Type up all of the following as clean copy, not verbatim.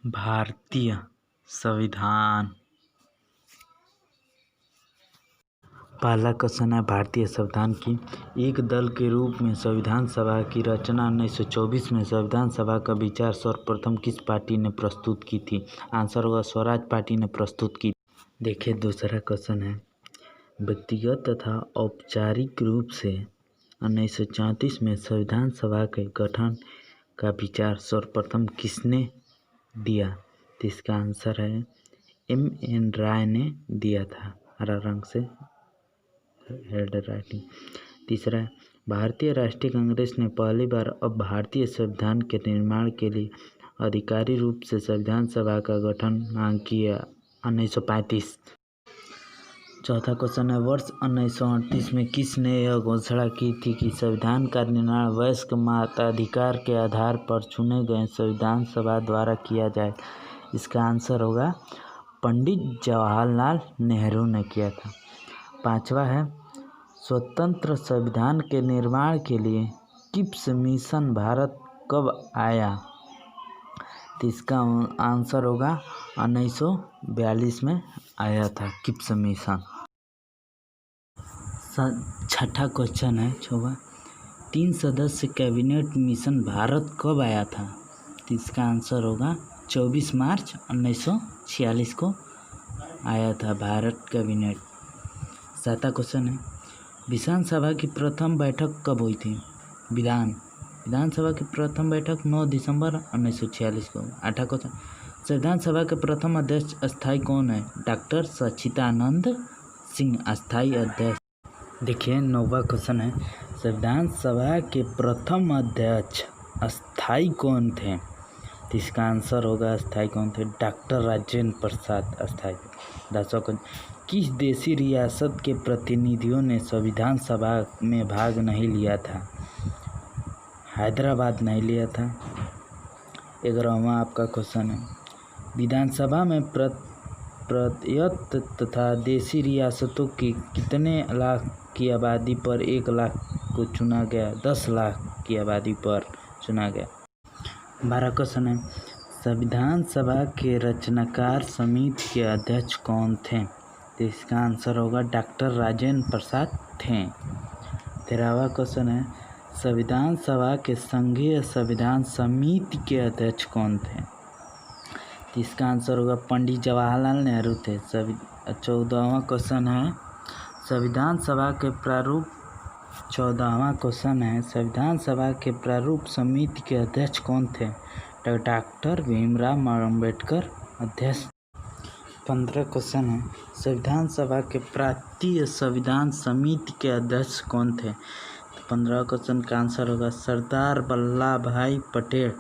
भारतीय संविधान। पहला क्वेश्चन है भारतीय संविधान की एक दल के रूप में संविधान सभा की रचना 1924 में संविधान सभा का विचार सर्वप्रथम किस पार्टी ने प्रस्तुत की थी? आंसर होगा स्वराज पार्टी ने प्रस्तुत की। देखिए दूसरा क्वेश्चन है व्यक्तिगत तथा औपचारिक रूप से 1934 में संविधान सभा के गठन का विचार सर्वप्रथम किसने दिया? तो इसका आंसर है M.N. राय ने दिया था। हरा रंग से हेड राइटिंग। तीसरा है भारतीय राष्ट्रीय कांग्रेस ने पहली बार अब भारतीय संविधान के निर्माण के लिए आधिकारिक रूप से संविधान सभा का गठन मांग किया 1935। चौथा क्वेश्चन है वर्ष 1938 में किसने यह घोषणा की थी कि संविधान का निर्माण वयस्क मताधिकार के आधार पर चुने गए संविधान सभा द्वारा किया जाए? इसका आंसर होगा पंडित जवाहरलाल नेहरू ने किया था। पांचवा है स्वतंत्र संविधान के निर्माण के लिए किप्स मिशन भारत कब आया? तो इसका आंसर होगा 1942 में आया था किप्स मिशन। छठा क्वेश्चन है 3 सदस्य कैबिनेट मिशन भारत कब आया था? तो इसका आंसर होगा 24 मार्च 1946 को आया था भारत कैबिनेट। सातवां क्वेश्चन है विधानसभा की प्रथम बैठक कब हुई थी? विधानसभा की प्रथम बैठक 9 दिसंबर 1946 को। आठवां क्वेश्चन संविधान सभा के प्रथम अध्यक्ष अस्थायी कौन है? डॉक्टर सच्चिदानंद सिंह अस्थायी अध्यक्ष। देखिए 9वां क्वेश्चन है संविधान सभा के प्रथम अध्यक्ष अस्थायी कौन थे? तो इसका आंसर होगा अस्थायी कौन थे? डॉक्टर राजेंद्र प्रसाद अस्थायी। 10वां क्वेश्चन किस देशी रियासत के प्रतिनिधियों ने संविधान सभा में भाग नहीं लिया था? हैदराबाद नहीं लिया था। 11वां आपका क्वेश्चन है विधानसभा में प्रत्यत तथा देशी रियासतों की कितने लाख की आबादी पर 1 लाख को चुना गया? 10 लाख की आबादी पर चुना गया। 12 क्वेश्चन है संविधान सभा के रचनाकार समिति के अध्यक्ष कौन थे? तो इसका आंसर होगा डॉक्टर राजेंद्र प्रसाद थे। 13वां क्वेश्चन है संविधान सभा के संघीय संविधान समिति के अध्यक्ष कौन थे? तो इसका आंसर होगा पंडित जवाहरलाल नेहरू थे। 14वां क्वेश्चन है संविधान सभा के प्रारूप 14वां क्वेश्चन है संविधान सभा के प्रारूप समिति के अध्यक्ष कौन थे? तो डॉक्टर भीमराव अम्बेडकर अध्यक्ष। 15 क्वेश्चन है संविधान सभा के प्रांतीय संविधान समिति के अध्यक्ष कौन थे? तो 15 क्वेश्चन का आंसर होगा सरदार वल्लभ भाई पटेल।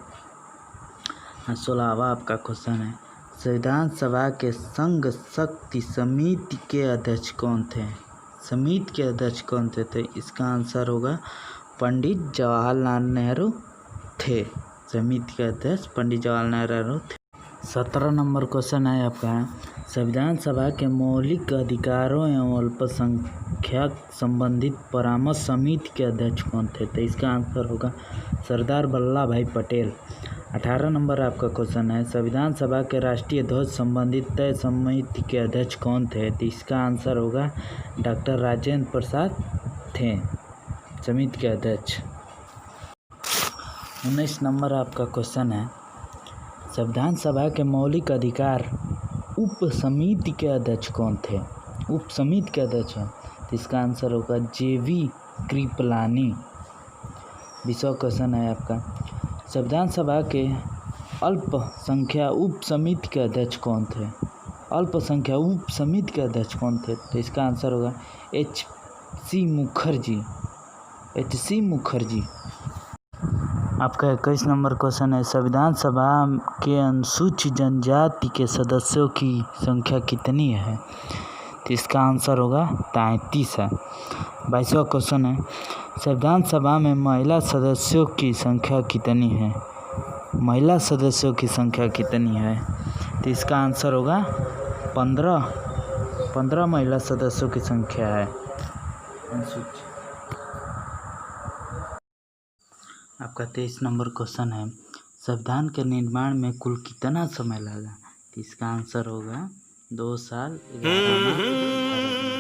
16वां आपका क्वेश्चन है संविधान सभा के संघ शक्ति समिति के अध्यक्ष कौन थे? समिति के अध्यक्ष कौन थे? तो इसका आंसर होगा पंडित जवाहरलाल नेहरू थे। समिति के अध्यक्ष पंडित जवाहरलाल नेहरू थे। 17 नंबर क्वेश्चन है आपका संविधान सभा के मौलिक अधिकारों एवं अल्पसंख्यक संबंधित परामर्श समिति के अध्यक्ष कौन थे? तो इसका आंसर होगा सरदार वल्लभ भाई पटेल। 18 नंबर आपका क्वेश्चन है संविधान सभा के राष्ट्रीय ध्वज संबंधित तय समिति के अध्यक्ष कौन थे? तो इसका आंसर होगा डॉक्टर राजेंद्र प्रसाद थे समिति के अध्यक्ष। 19 नंबर आपका क्वेश्चन है संविधान सभा के मौलिक अधिकार उप समिति के अध्यक्ष कौन थे? उप समिति के अध्यक्ष तो इसका आंसर होगा JV कृपलानी। 20वां क्वेश्चन है आपका संविधान सभा के अल्पसंख्यक उप समिति के अध्यक्ष कौन थे? अल्पसंख्यक उप समिति के अध्यक्ष कौन थे? तो इसका आंसर होगा H.C. मुखर्जी। आपका 21 नंबर क्वेश्चन है संविधान सभा के अनुसूचित जनजाति के सदस्यों की संख्या कितनी है? तो इसका आंसर होगा 33 है। 22वां क्वेश्चन है संविधान सभा में महिला सदस्यों की संख्या कितनी है? महिला सदस्यों की संख्या कितनी है? तो इसका आंसर होगा 15 महिला सदस्यों की संख्या है। आपका 23 नंबर क्वेश्चन है संविधान के निर्माण में कुल कितना समय लगा? तो इसका आंसर होगा 2 साल 11 माह 18 दिन।